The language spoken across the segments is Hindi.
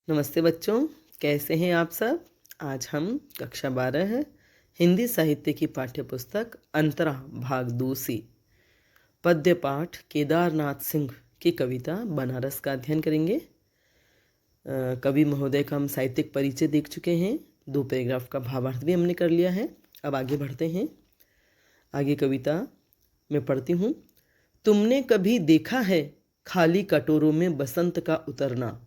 नमस्ते बच्चों, कैसे हैं आप सब। आज हम कक्षा 12 हिंदी साहित्य की पाठ्य पुस्तक अंतरा भाग 2 से पद्य पाठ केदारनाथ सिंह की कविता बनारस का अध्ययन करेंगे। कवि महोदय का हम साहित्यिक परिचय देख चुके हैं, 2 पैराग्राफ का भावार्थ भी हमने कर लिया है। अब आगे बढ़ते हैं। आगे कविता मैं पढ़ती हूँ। तुमने कभी देखा है खाली कटोरों में बसंत का उतरना।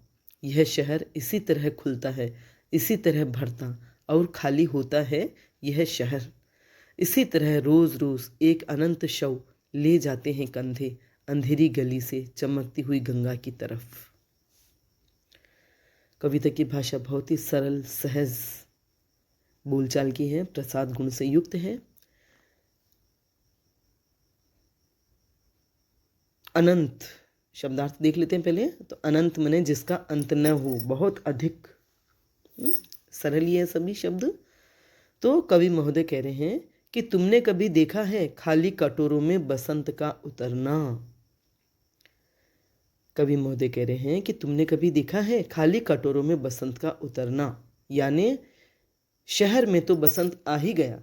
यह शहर इसी तरह खुलता है, इसी तरह भरता और खाली होता है यह शहर। इसी तरह रोज रोज एक अनंत शव ले जाते हैं कंधे अंधेरी गली से चमकती हुई गंगा की तरफ। कविता की भाषा बहुत ही सरल सहज बोलचाल की है, प्रसाद गुण से युक्त है। अनंत शब्दार्थ देख लेते हैं पहले। तो अनंत माने जिसका अंत न हो, बहुत अधिक। सरल ही है सभी शब्द। तो कवि महोदय कह रहे हैं कि तुमने कभी देखा है खाली कटोरों में बसंत का उतरना। कवि महोदय कह रहे हैं कि तुमने कभी देखा है खाली कटोरों में बसंत का उतरना, यानी शहर में तो बसंत आ ही गया,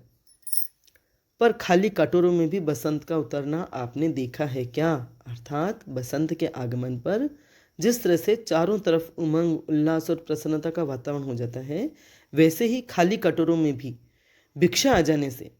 पर खाली कटोरों में भी बसंत का उतरना आपने देखा है क्या। अर्थात बसंत के आगमन पर जिस तरह से चारों तरफ उमंग उल्लास और प्रसन्नता का वातावरण हो जाता है, वैसे ही खाली कटोरों में भी भिक्षा आ जाने से,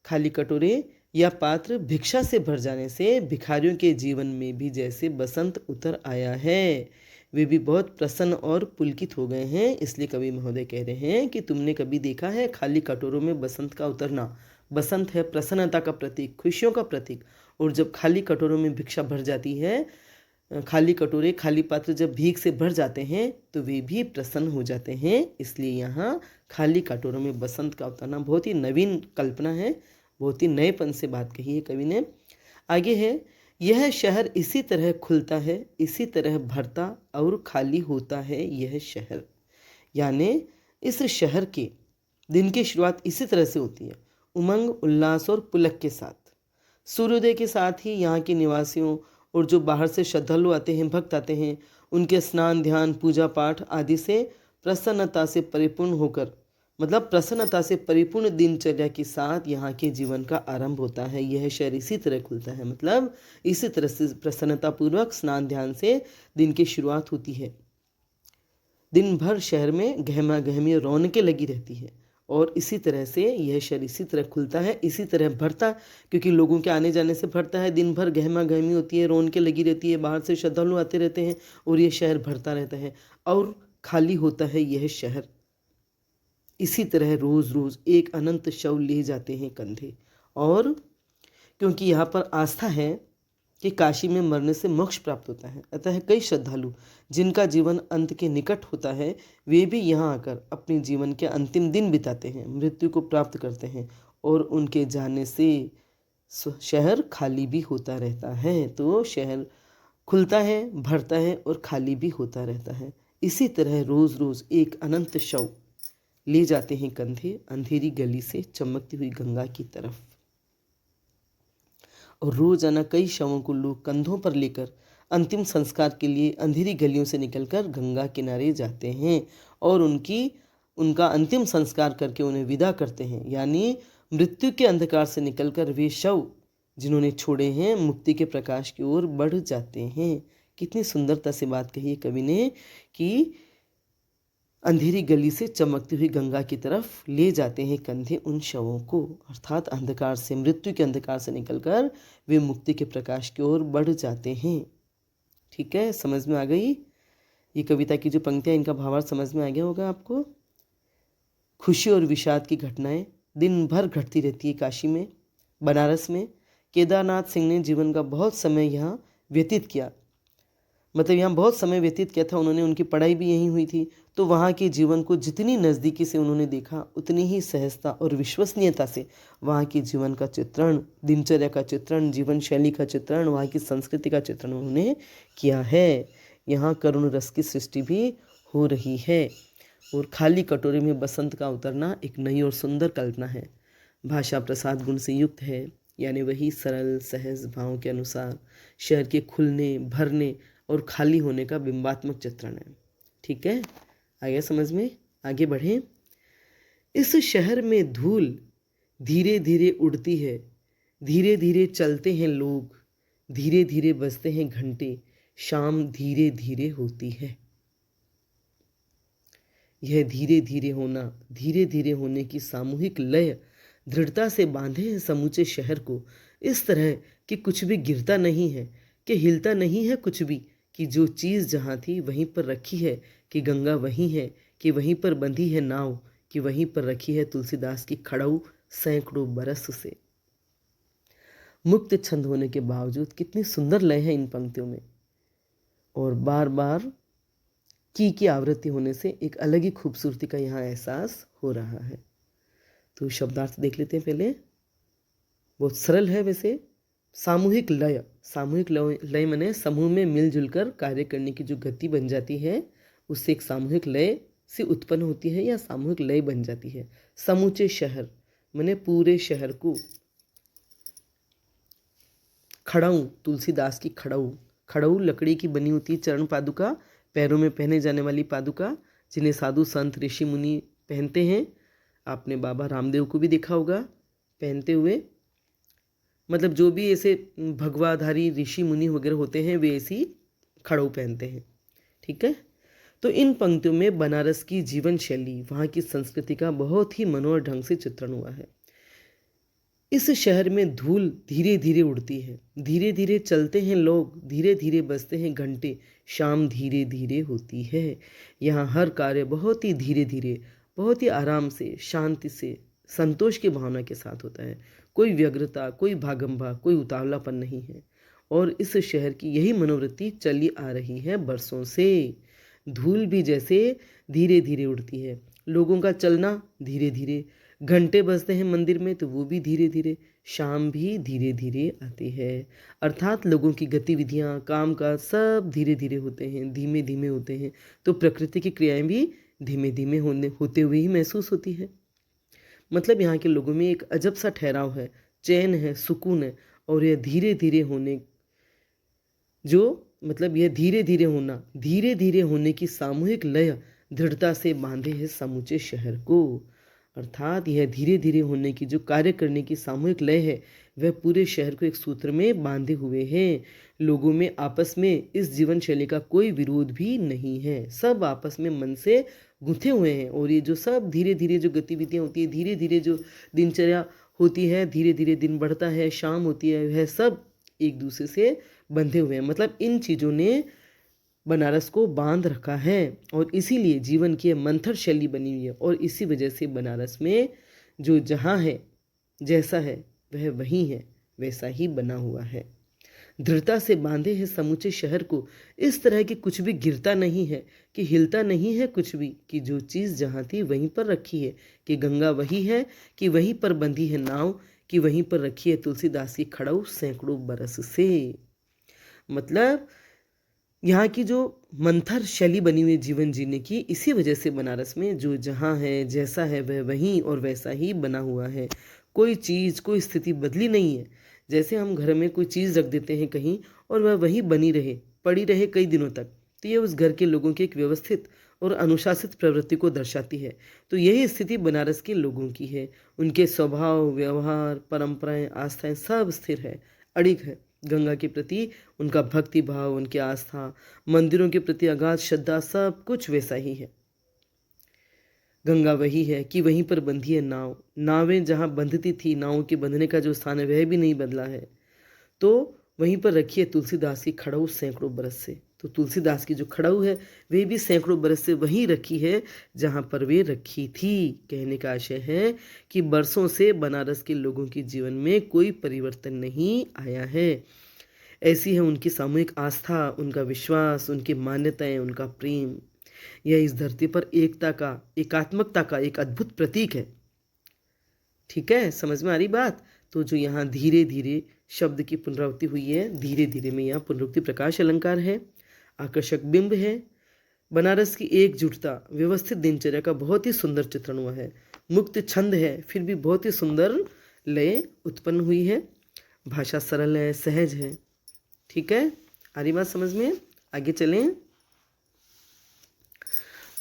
खाली कटोरे या पात्र भिक्षा से भर जाने से भिखारियों के जीवन में भी जैसे बसंत उतर आया है। वे भी बहुत प्रसन्न और पुलकित हो गए हैं। इसलिए कवि महोदय कह रहे हैं कि तुमने कभी देखा है खाली कटोरों में बसंत का उतरना। बसंत है प्रसन्नता का प्रतीक, खुशियों का प्रतीक। और जब खाली कटोरों में भिक्षा भर जाती है, खाली कटोरे खाली पात्र जब भीख से भर जाते हैं तो वे भी प्रसन्न हो जाते हैं। इसलिए यहाँ खाली कटोरों में बसंत का उतरना बहुत ही नवीन कल्पना है, बहुत ही नएपन से बात कही है कवि ने। आगे है, यह शहर इसी तरह खुलता है, इसी तरह भरता और खाली होता है यह शहर। यानी इस शहर के दिन की शुरुआत इसी तरह से होती है, उमंग उल्लास और पुलक के साथ। सूर्योदय के साथ ही यहाँ के निवासियों और जो बाहर से श्रद्धालु आते हैं, भक्त आते हैं, उनके स्नान ध्यान पूजा पाठ आदि से प्रसन्नता से परिपूर्ण होकर, मतलब प्रसन्नता से परिपूर्ण दिनचर्या के साथ यहाँ के जीवन का आरंभ होता है। यह शहर इसी तरह खुलता है, मतलब इसी तरह से प्रसन्नता पूर्वक स्नान ध्यान से दिन की शुरुआत होती है। दिन भर शहर में गहमा गहमी रौनकें लगी रहती है और इसी तरह से यह शहर इसी तरह खुलता है, इसी तरह भरता, क्योंकि लोगों के आने जाने से भरता है। दिन भर गहमा गहमी होती है, रौनकें लगी रहती है, बाहर से श्रद्धालु आते रहते हैं और यह शहर भरता रहता है। और खाली होता है यह शहर, इसी तरह रोज रोज एक अनंत शव ले जाते हैं कंधे। और क्योंकि यहाँ पर आस्था है कि काशी में मरने से मोक्ष प्राप्त होता है, अतः कई श्रद्धालु जिनका जीवन अंत के निकट होता है, वे भी यहाँ आकर अपने जीवन के अंतिम दिन बिताते हैं, मृत्यु को प्राप्त करते हैं और उनके जाने से शहर खाली भी होता रहता है। तो शहर खुलता है, भरता है और खाली भी होता रहता है। इसी तरह रोज रोज एक अनंत शव ले जाते हैं कंधे अंधेरी गली से चमकती हुई गंगा की तरफ। और रोजाना कई शवों को लोग कंधों पर लेकर अंतिम संस्कार के लिए अंधेरी गलियों से निकलकर गंगा किनारे जाते हैं और उनका अंतिम संस्कार करके उन्हें विदा करते हैं। यानी मृत्यु के अंधकार से निकलकर वे शव जिन्होंने छोड़े हैं मुक्ति के प्रकाश की ओर बढ़ जाते हैं। कितनी सुंदरता से बात कही है कवि ने कि अंधेरी गली से चमकती हुई गंगा की तरफ ले जाते हैं कंधे उन शवों को, अर्थात अंधकार से, मृत्यु के अंधकार से निकलकर वे मुक्ति के प्रकाश की ओर बढ़ जाते हैं। ठीक है, समझ में आ गई ये कविता की जो पंक्तियां, इनका भावार्थ समझ में आ गया होगा आपको। खुशी और विषाद की घटनाएं दिन भर घटती रहती है काशी में, बनारस में। केदारनाथ सिंह ने जीवन का बहुत समय यहाँ व्यतीत किया, मतलब यहाँ बहुत समय व्यतीत किया था उन्होंने, उनकी पढ़ाई भी यहीं हुई थी। तो वहाँ के जीवन को जितनी नज़दीकी से उन्होंने देखा, उतनी ही सहजता और विश्वसनीयता से वहाँ के जीवन का चित्रण, दिनचर्या का चित्रण, जीवन शैली का चित्रण, वहाँ की संस्कृति का चित्रण उन्होंने किया है। यहाँ करुण रस की सृष्टि भी हो रही है और खाली कटोरे में बसंत का उतरना एक नई और सुंदर कल्पना है। भाषा प्रसाद गुण से युक्त है, यानी वही सरल सहज भावों के अनुसार शहर के खुलने भरने और खाली होने का बिंबात्मक चित्रण है। ठीक है, आ गया समझ में? आगे बढ़ें। इस शहर में धूल धीरे धीरे उड़ती है, धीरे धीरे चलते हैं लोग, धीरे धीरे बजते हैं घंटे, शाम धीरे धीरे होती है। यह धीरे धीरे होना, धीरे धीरे होने की सामूहिक लय दृढ़ता से बांधे है समूचे शहर को, इस तरह कि कुछ भी गिरता नहीं है, कि हिलता नहीं है कुछ भी, कि जो चीज़ जहाँ थी वहीं पर रखी है, कि गंगा वहीं है, कि वहीं पर बंधी है नाव, कि वहीं पर रखी है तुलसीदास की खड़ाऊ सैकड़ों बरस से। मुक्त छंद होने के बावजूद कितनी सुंदर लय है इन पंक्तियों में, और बार बार की आवृत्ति होने से एक अलग ही खूबसूरती का यहाँ एहसास हो रहा है। तो शब्दार्थ देख लेते हैं पहले। बहुत सरल है वैसे। सामूहिक लय, सामूहिक लय माने समूह में मिलजुल कर कार्य करने की जो गति बन जाती है, उससे एक सामूहिक लय से उत्पन्न होती है या सामूहिक लय बन जाती है। समूचे शहर माने पूरे शहर को। खड़ाऊ, तुलसीदास की खड़ाऊ, खड़ाऊ लकड़ी की बनी होती है चरण पादुका, पैरों में पहने जाने वाली पादुका, जिन्हें साधु संत ऋषि मुनि पहनते हैं। आपने बाबा रामदेव को भी देखा होगा पहनते हुए। मतलब जो भी ऐसे भगवाधारी ऋषि मुनि वगैरह होते हैं वे ऐसी खड़ाऊ पहनते हैं। ठीक है। तो इन पंक्तियों में बनारस की जीवन शैली, वहाँ की संस्कृति का बहुत ही मनोहर ढंग से चित्रण हुआ है। इस शहर में धूल धीरे धीरे उड़ती है, धीरे धीरे चलते हैं लोग, धीरे धीरे बजते हैं घंटे, शाम धीरे धीरे होती है। यहाँ हर कार्य बहुत ही धीरे धीरे, बहुत ही आराम से, शांति से, संतोष की भावना के साथ होता है। कोई व्यग्रता, कोई भागम-भाग, कोई उतावलापन नहीं है। और इस शहर की यही मनोवृत्ति चली आ रही है बरसों से। धूल भी जैसे धीरे धीरे उड़ती है, लोगों का चलना धीरे धीरे, घंटे बजते हैं मंदिर में तो वो भी धीरे धीरे, शाम भी धीरे धीरे आती है। अर्थात लोगों की गतिविधियाँ, काम काज सब धीरे धीरे होते हैं, धीमे धीमे होते हैं। तो प्रकृति की क्रियाएं भी धीमे धीमे होते हुए ही महसूस होती है। मतलब यहाँ के लोगों में एक अजब सा ठहराव है, चैन है, सुकून है। और यह धीरे धीरे होने, जो मतलब यह धीरे धीरे होने की सामूहिक लय दृढ़ता से बांधे है समूचे शहर को। अर्थात यह धीरे धीरे होने की जो कार्य करने की सामूहिक लय है, वह पूरे शहर को एक सूत्र में बांधे हुए हैं। लोगों में आपस में इस जीवन शैली का कोई विरोध भी नहीं है, सब आपस में मन से गुंथे हुए हैं। और ये जो सब धीरे धीरे जो गतिविधियाँ होती है, धीरे धीरे जो दिनचर्या होती है, धीरे धीरे दिन बढ़ता है, शाम होती है, वह सब एक दूसरे से बंधे हुए हैं। मतलब इन चीज़ों ने बनारस को बांध रखा है और इसीलिए जीवन की मंथर शैली बनी हुई है। और इसी वजह से बनारस में जो जहाँ है, जैसा है, वह वहीं है, वैसा ही बना हुआ है। दृढ़ता से बांधे है समूचे शहर को, इस तरह कि कुछ भी गिरता नहीं है, कि हिलता नहीं है कुछ भी, कि जो चीज़ जहाँ थी वहीं पर रखी है, कि गंगा वही है, कि वहीं पर बंधी है नाव, कि वहीं पर रखी है तुलसीदास की खड़ाऊ सैकड़ों बरस से। मतलब यहाँ की जो मंथर शैली बनी हुई जीवन जीने की, इसी वजह से बनारस में जो जहाँ है, जैसा है, वह वहीं और वैसा ही बना हुआ है। कोई चीज़, कोई स्थिति बदली नहीं है। जैसे हम घर में कोई चीज़ रख देते हैं कहीं और वह वहीं बनी रहे, पड़ी रहे कई दिनों तक, तो ये उस घर के लोगों की एक व्यवस्थित और अनुशासित प्रवृत्ति को दर्शाती है। तो यही स्थिति बनारस के लोगों की है। उनके स्वभाव, व्यवहार, परंपराएं, आस्थाएं सब स्थिर है, अड़िग है। गंगा के प्रति उनका भक्ति भाव, उनकी आस्था, मंदिरों के प्रति अगाध श्रद्धा, सब कुछ वैसा ही है। गंगा वही है कि वहीं पर बंधी है नाव, नावें जहाँ बंधती थी, नावों के बंधने का जो स्थान है वह भी नहीं बदला है। तो वहीं पर रखी है तुलसीदास की खड़ाऊ सैकड़ों बरस से। तो तुलसीदास की जो खड़ाऊ है वे भी सैकड़ों बरस से वहीं रखी है जहाँ पर वे रखी थी। कहने का आशय है कि बरसों से बनारस के लोगों के जीवन में कोई परिवर्तन नहीं आया है। ऐसी है उनकी सामूहिक आस्था, उनका विश्वास, उनकी मान्यताएं, उनका प्रेम। यह इस धरती पर एकता का, एकात्मकता का एक अद्भुत प्रतीक है। ठीक है, समझ में आ रही बात? तो जो यहाँ धीरे धीरे शब्द की पुनरावृत्ति हुई है, धीरे धीरे में यहाँ पुनरुक्ति प्रकाश अलंकार है, आकर्षक बिंब है। बनारस की एकजुटता, व्यवस्थित दिनचर्या का बहुत ही सुंदर चित्रण हुआ है। मुक्त छंद है, फिर भी बहुत ही सुंदर लय उत्पन्न हुई है। भाषा सरल है, सहज है। ठीक है, आ रही बात समझ में? आगे चलें।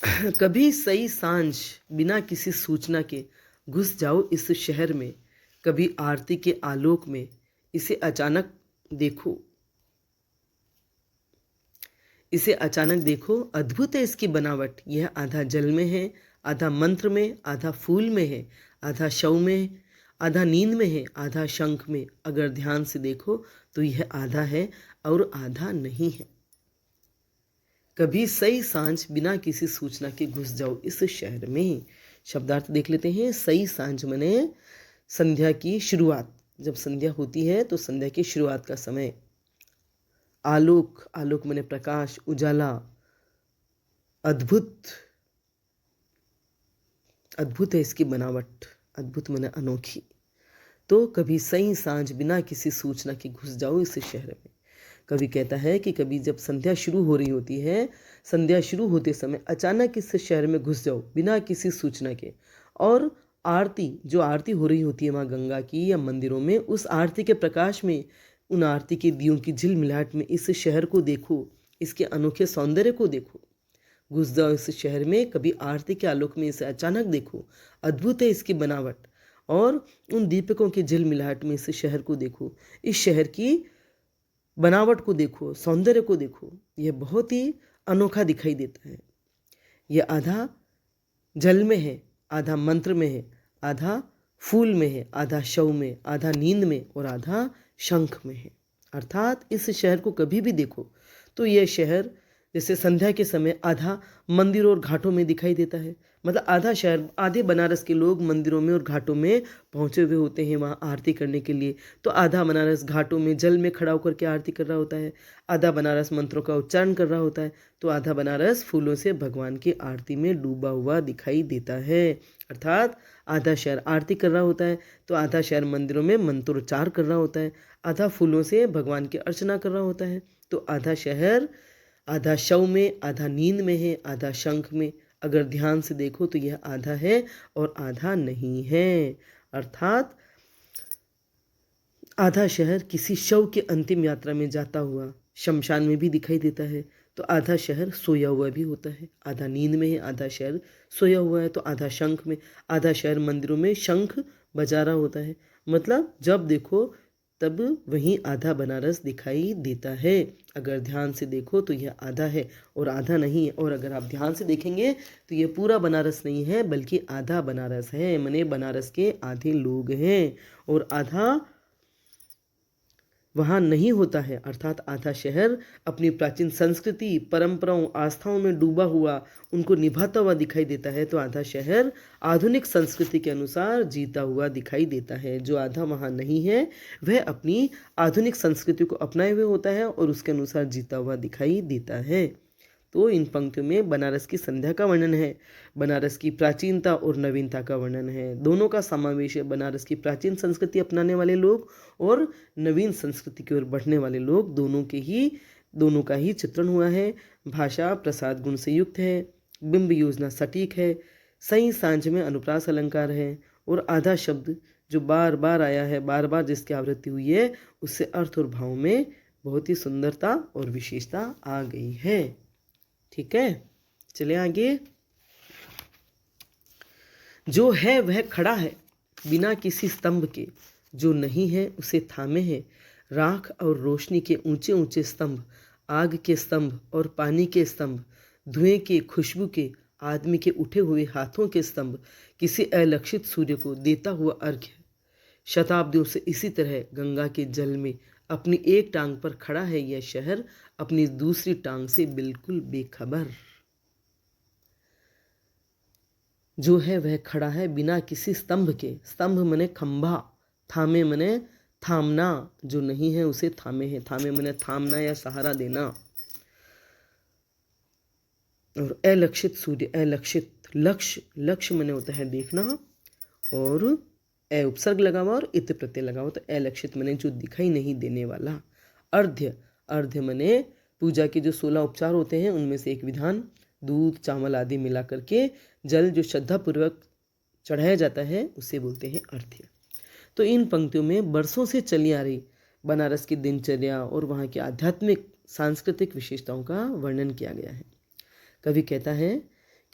कभी सही सांझ बिना किसी सूचना के घुस जाओ इस शहर में, कभी आरती के आलोक में इसे अचानक देखो। इसे अचानक देखो, अद्भुत है इसकी बनावट। यह आधा जल में है, आधा मंत्र में, आधा फूल में है, आधा शव में, आधा नींद में है, आधा शंख में। अगर ध्यान से देखो तो यह आधा है और आधा नहीं है। कभी सही सांझ बिना किसी सूचना के घुस जाओ इस शहर में। शब्दार्थ देख लेते हैं। सही सांझ माने संध्या की शुरुआत। जब संध्या होती है तो संध्या की शुरुआत का समय। आलोक, आलोक माने प्रकाश, उजाला। अद्भुत, अद्भुत है इसकी बनावट। अद्भुत माने अनोखी। तो कभी सही सांझ बिना किसी सूचना के घुस जाओ इस शहर में। कवि कहता है कि कभी जब संध्या शुरू हो रही होती है, संध्या शुरू होते समय अचानक इस शहर में घुस जाओ बिना किसी सूचना के। और आरती, जो आरती हो रही होती है माँ गंगा की या मंदिरों में, उस आरती के प्रकाश में, उन आरती के दियों की झिलमिलाहट में इस शहर को देखो, इसके अनोखे सौंदर्य को देखो। घुस जाओ इस शहर में, कभी आरती के आलोक में इसे अचानक देखो। अद्भुत है इसकी बनावट। और उन दीपकों की झिलमिलाहट में इस शहर को देखो। इस शहर की बनावट को देखो, सौंदर्य को देखो। यह बहुत ही अनोखा दिखाई देता है। यह आधा जल में है, आधा मंत्र में है, आधा फूल में है, आधा शव में, आधा नींद में और आधा शंख में है। अर्थात इस शहर को कभी भी देखो तो यह शहर जैसे संध्या के समय आधा मंदिरों और घाटों में दिखाई देता है। मतलब आधा शहर, आधे बनारस के लोग मंदिरों में और घाटों में पहुंचे हुए होते हैं वहाँ आरती करने के लिए। तो आधा बनारस घाटों में जल में खड़ा होकर के आरती कर रहा होता है, आधा बनारस मंत्रों का उच्चारण कर रहा होता है, तो आधा बनारस फूलों से भगवान की आरती में डूबा हुआ दिखाई देता है। अर्थात आधा शहर आरती कर रहा होता है तो आधा शहर मंदिरों में मंत्रोच्चार कर रहा होता है, आधा फूलों से भगवान की अर्चना कर रहा होता है। तो आधा शहर आधा शव में, आधा नींद में है, आधा शंख में। अगर ध्यान से देखो तो यह आधा है और आधा नहीं है। अर्थात आधा शहर किसी शव के अंतिम यात्रा में जाता हुआ शमशान में भी दिखाई देता है, तो आधा शहर सोया हुआ भी होता है। आधा नींद में है, आधा शहर सोया हुआ है, तो आधा शंख में। आधा शहर मंदिरों में शंख बजा रहा होता है। मतलब जब देखो तब वहीं आधा बनारस दिखाई देता है। अगर ध्यान से देखो तो यह आधा है और आधा नहीं है। और अगर आप ध्यान से देखेंगे तो यह पूरा बनारस नहीं है बल्कि आधा बनारस है। माने बनारस के आधे लोग हैं और आधा वहाँ नहीं होता है। अर्थात आधा शहर अपनी प्राचीन संस्कृति, परंपराओं, आस्थाओं में डूबा हुआ उनको निभाता हुआ दिखाई देता है, तो आधा शहर आधुनिक संस्कृति के अनुसार जीता हुआ दिखाई देता है। जो आधा वहाँ नहीं है वह अपनी आधुनिक संस्कृति को अपनाए हुए होता है और उसके अनुसार जीता हुआ दिखाई देता है। तो इन पंक्तियों में बनारस की संध्या का वर्णन है, बनारस की प्राचीनता और नवीनता का वर्णन है। दोनों का समावेश है। बनारस की प्राचीन संस्कृति अपनाने वाले लोग और नवीन संस्कृति की ओर बढ़ने वाले लोग, दोनों का ही चित्रण हुआ है। भाषा प्रसाद गुण से युक्त है, बिंब योजना सटीक है, सही सांझ में अनुप्रास अलंकार है और आधा शब्द जो बार बार आया है, बार बार जिसकी आवृत्ति हुई है, उससे अर्थ और भाव में बहुत ही सुंदरता और विशेषता आ गई है। ठीक है, चले आगे। जो है वह खड़ा है बिना किसी स्तंभ के, जो नहीं है उसे थामे है राख और रोशनी के ऊंचे ऊंचे स्तंभ, आग के स्तंभ और पानी के स्तंभ, धुएं के, खुशबू के, आदमी के उठे हुए हाथों के स्तंभ, किसी अलक्षित सूर्य को देता हुआ अर्घ्य। शताब्दियों से इसी तरह गंगा के जल में अपनी एक टांग पर खड़ा है यह शहर, अपनी दूसरी टांग से बिल्कुल बेखबर। जो है वह खड़ा है बिना किसी स्तंभ के। स्तंभ मने खंभा, थामे मने थामना, जो नहीं है उसे थामे है। थामे मने थामना या सहारा देना। और अलक्षित सूर्य, अलक्षित, लक्ष्य, लक्ष्य मने होता है देखना, और ए उपसर्ग लगा हुआ और इत प्रत्यय लगा हुआ, तो अलक्षित मने जो दिखाई नहीं देने वाला। अर्घ्य, अर्घ्य मने पूजा के जो 16 उपचार होते हैं उनमें से एक विधान, दूध चावल आदि मिला करके जल जो श्रद्धापूर्वक चढ़ाया जाता है उसे बोलते हैं अर्घ्य। तो इन पंक्तियों में बरसों से चली आ रही बनारस की दिनचर्या और वहाँ की आध्यात्मिक सांस्कृतिक विशेषताओं का वर्णन किया गया है। कवि कहता है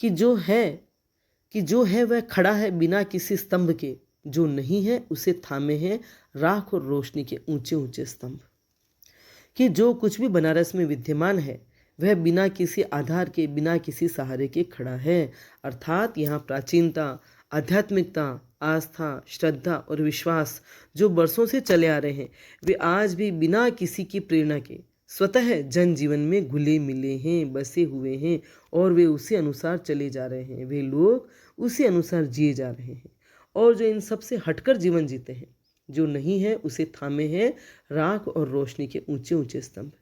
कि जो है वह खड़ा है बिना किसी स्तंभ के, जो नहीं है उसे थामे हैं राख और रोशनी के ऊंचे ऊंचे स्तंभ। कि जो कुछ भी बनारस में विद्यमान है वह बिना किसी आधार के, बिना किसी सहारे के खड़ा है। अर्थात यहाँ प्राचीनता, आध्यात्मिकता, आस्था, श्रद्धा और विश्वास जो वर्षों से चले आ रहे हैं, वे आज भी बिना किसी की प्रेरणा के स्वतः जनजीवन में घुले मिले हैं, बसे हुए हैं और वे उसी अनुसार चले जा रहे हैं। वे लोग उसी अनुसार जिए जा रहे हैं और जो इन सब से हटकर जीवन जीते हैं, जो नहीं है उसे थामे हैं राख और रोशनी के ऊंचे ऊंचे स्तंभ।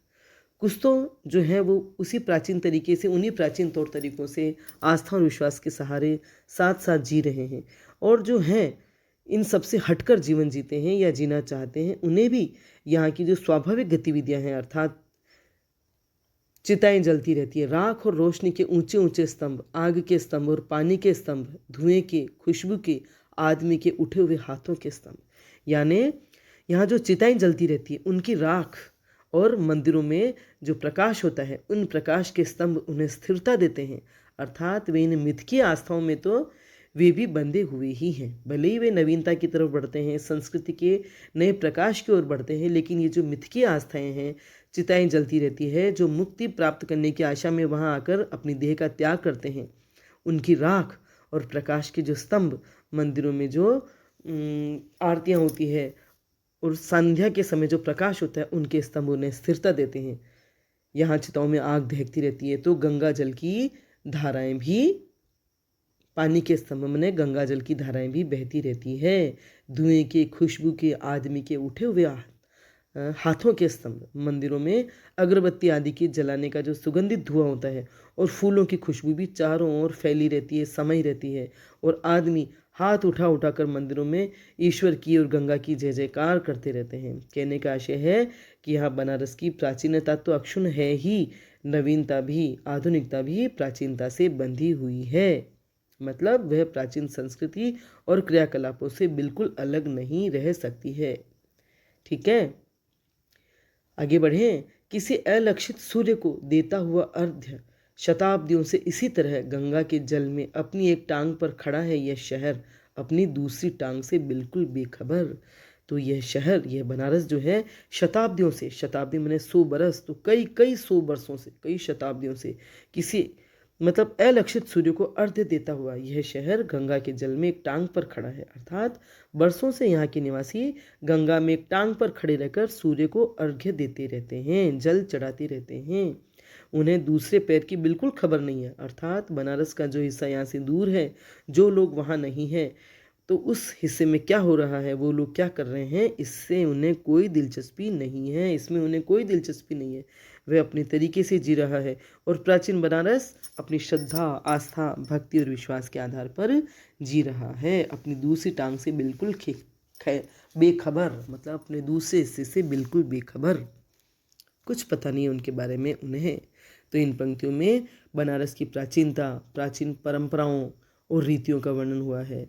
कुछ तो जो है वो उसी प्राचीन तरीके से, उन्हीं प्राचीन तौर तरीकों से आस्था और विश्वास के सहारे साथ साथ जी रहे हैं, और जो हैं इन सब से हटकर जीवन जीते हैं या जीना चाहते हैं, उन्हें भी यहाँ की जो स्वाभाविक गतिविधियाँ हैं, अर्थात चिताएं जलती रहती है, राख और रोशनी के ऊंचे ऊंचे स्तंभ, आग के स्तंभ और पानी के स्तंभ, धुएं के, खुशबू के, आदमी के उठे हुए हाथों के स्तंभ, यानी यहाँ जो चिताएं जलती रहती है उनकी राख और मंदिरों में जो प्रकाश होता है उन प्रकाश के स्तंभ उन्हें स्थिरता देते हैं। अर्थात वे इन मिथकीय आस्थाओं में तो वे भी बंधे हुए ही हैं, भले ही वे नवीनता की तरफ बढ़ते हैं, संस्कृति के नए प्रकाश की ओर बढ़ते हैं, लेकिन ये जो मिथकीय आस्थाएं हैं, चिताएं जलती रहती है, जो मुक्ति प्राप्त करने की आशा में वहाँ आकर अपनी देह का त्याग करते हैं, उनकी राख और प्रकाश के जो स्तंभ मंदिरों में जो आरतियाँ होती है और संध्या के समय जो प्रकाश होता है उनके स्तंभ उन्हें स्थिरता देते हैं। यहाँ चिताओं में आग दहकती रहती है तो गंगा जल की धाराएं भी, पानी के स्तंभ में गंगा जल की धाराएं भी बहती रहती है। धुएं के, खुशबू के, आदमी के उठे हुए हाथों के स्तंभ, मंदिरों में अगरबत्ती आदि की जलाने का जो सुगंधित धुआं होता है और फूलों की खुशबू भी चारों ओर फैली रहती है, समाई रहती है, और आदमी हाथ उठा उठाकर मंदिरों में ईश्वर की और गंगा की जय जयकार करते रहते हैं। कहने का आशय है कि यहाँ बनारस की प्राचीनता तो अक्षुण्ण है ही, नवीनता भी, आधुनिकता भी प्राचीनता से बंधी हुई है। मतलब वह प्राचीन संस्कृति और क्रियाकलापों से बिल्कुल अलग नहीं रह सकती है। ठीक है, आगे बढ़ें। किसी अलक्षित सूर्य को देता हुआ अर्घ्य शताब्दियों से इसी तरह गंगा के जल में अपनी एक टांग पर खड़ा है यह शहर, अपनी दूसरी टांग से बिल्कुल बेखबर। तो यह शहर, यह बनारस जो है शताब्दियों से, शताब्दी मैंने 100 बरस, तो कई 100 वर्षों से, कई शताब्दियों से किसी मतलब अलक्षित सूर्य को अर्घ्य देता हुआ यह शहर गंगा के जल में एक टांग पर खड़ा है। अर्थात बरसों से यहाँ के निवासी गंगा में एक टांग पर खड़े रहकर सूर्य को अर्घ्य देते रहते हैं, जल चढ़ाते रहते हैं। उन्हें दूसरे पैर की बिल्कुल खबर नहीं है। अर्थात बनारस का जो हिस्सा यहाँ से दूर है, जो लोग वहाँ नहीं हैं, तो उस हिस्से में क्या हो रहा है, वो लोग क्या कर रहे हैं, इससे उन्हें कोई दिलचस्पी नहीं है, इसमें उन्हें कोई दिलचस्पी नहीं है। वह अपने तरीके से जी रहा है और प्राचीन बनारस अपनी श्रद्धा, आस्था, भक्ति और विश्वास के आधार पर जी रहा है, अपनी दूसरी टांग से बिल्कुल बेखबर, मतलब अपने दूसरे हिस्से से बिल्कुल बेखबर, कुछ पता नहीं है उनके बारे में उन्हें। तो इन पंक्तियों में बनारस की प्राचीनता, प्राचीन परंपराओं और रीतियों का वर्णन हुआ है।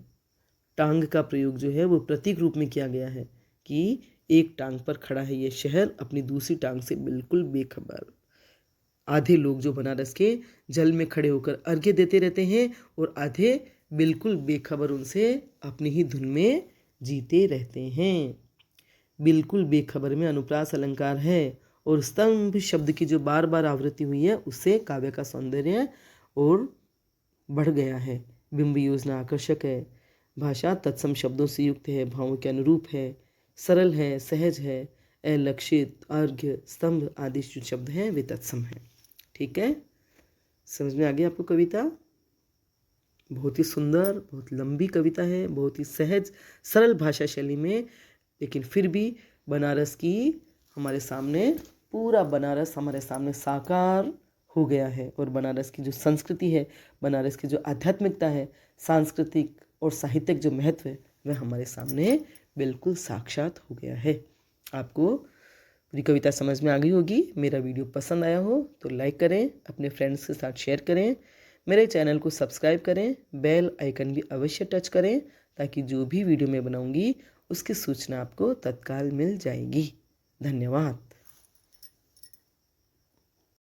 टांग का प्रयोग जो है वो प्रतीक रूप में किया गया है कि एक टांग पर खड़ा है ये शहर, अपनी दूसरी टांग से बिल्कुल बेखबर। आधे लोग जो बनारस के जल में खड़े होकर अर्घ्य देते रहते हैं और आधे बिल्कुल बेखबर उनसे अपनी ही धुन में जीते रहते हैं। बिल्कुल बेखबर में अनुप्रास अलंकार है और स्तंभ शब्द की जो बार बार आवृत्ति हुई है उससे काव्य का सौंदर्य और बढ़ गया है। बिंब योजना आकर्षक है, भाषा तत्सम शब्दों से युक्त है, भावों के अनुरूप है, सरल है, सहज है, अलक्षित, अर्घ्य, स्तंभ आदि जो शब्द हैं वे तत्सम हैं। ठीक है, समझ में आ गई आपको कविता? बहुत ही सुंदर, बहुत लंबी कविता है, बहुत ही सहज सरल भाषा शैली में, लेकिन फिर भी बनारस की हमारे सामने, पूरा बनारस हमारे सामने साकार हो गया है। और बनारस की जो संस्कृति है, बनारस की जो आध्यात्मिकता है, सांस्कृतिक और साहित्यिक जो महत्व है, वह हमारे सामने बिल्कुल साक्षात हो गया है। आपको पूरी कविता समझ में आ गई होगी। मेरा वीडियो पसंद आया हो तो लाइक करें, अपने फ्रेंड्स के साथ शेयर करें, मेरे चैनल को सब्सक्राइब करें, बेल आइकन भी अवश्य टच करें ताकि जो भी वीडियो मैं बनाऊंगी उसकी सूचना आपको तत्काल मिल जाएगी। धन्यवाद।